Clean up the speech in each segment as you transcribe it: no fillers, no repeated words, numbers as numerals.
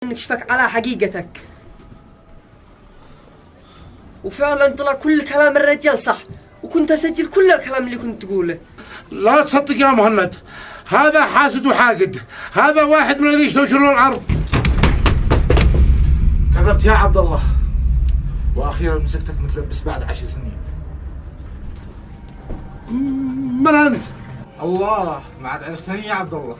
نكشفك على حقيقتك. وفعلا طلع كل كلام الرجال صح، وكنت أسجل كل الكلام اللي كنت تقوله. لا تصدق يا مهند، هذا حاسد وحاقد، هذا واحد من الذي يستوشرون الأرض. كذبت يا عبد الله، وأخيرا مسكتك متلبس بعد 10 سنين. من أنت؟ الله، ما عاد عرفتني يا عبد الله.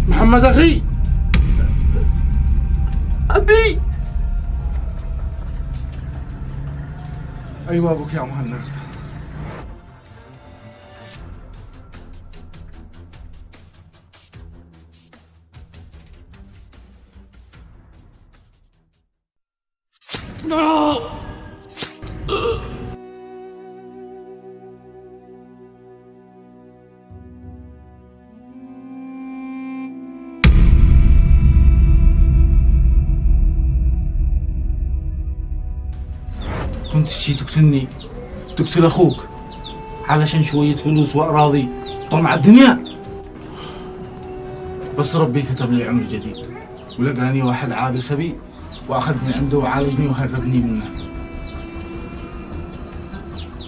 محمد أخي. أبي. أيوة أبوك يا مهند. كنت تشي تقتلني، تقتل أخوك علشان شوية فلوس وأراضي طمع الدنيا. بس ربي كتب لي عمر جديد، ولقاني واحد عابر سبيل وأخذني عنده وعالجني وهربني منه،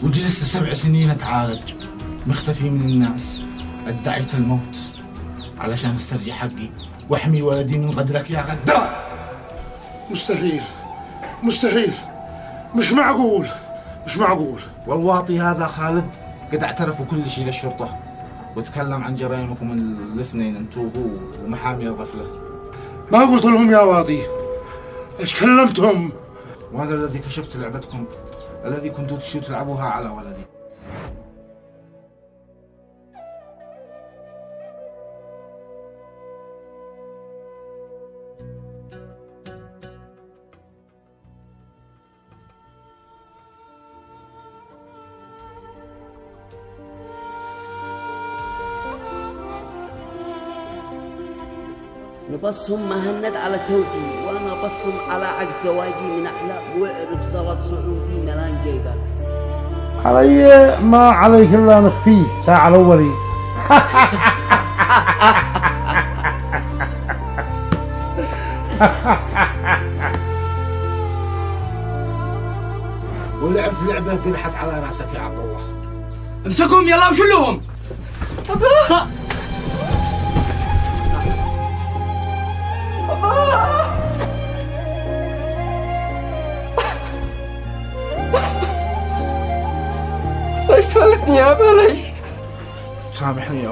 وجلست 7 سنين أتعالج مختفي من الناس. ادعيت الموت علشان استرجع حقي واحمي ولدي من غدرك يا غدار. مستحيل مستحيل، مش معقول مش معقول. والواطي هذا خالد قد اعترفوا كل شيء للشرطة، وتكلم عن جرائمكم الاثنين انتو وهو ومحامي الغفلة. ما قلت لهم يا واطي، ايش كلمتهم؟ وهذا الذي كشفت لعبتكم الذي كنتوا تشوا تلعبوها على ولدي. نبصهم مهند على توجي، وانا بصهم على عقد زواجي من احلى، واعرف زلط سعودي ملان جيبك. علي ما عليك الا نخفيه ساعة الاولي. ولعبت لعبة قدحت على راسك يا عبد الله. امسكهم يلا وشلوهم. ليش تفلتني يا ابا ليش؟ سامحني يا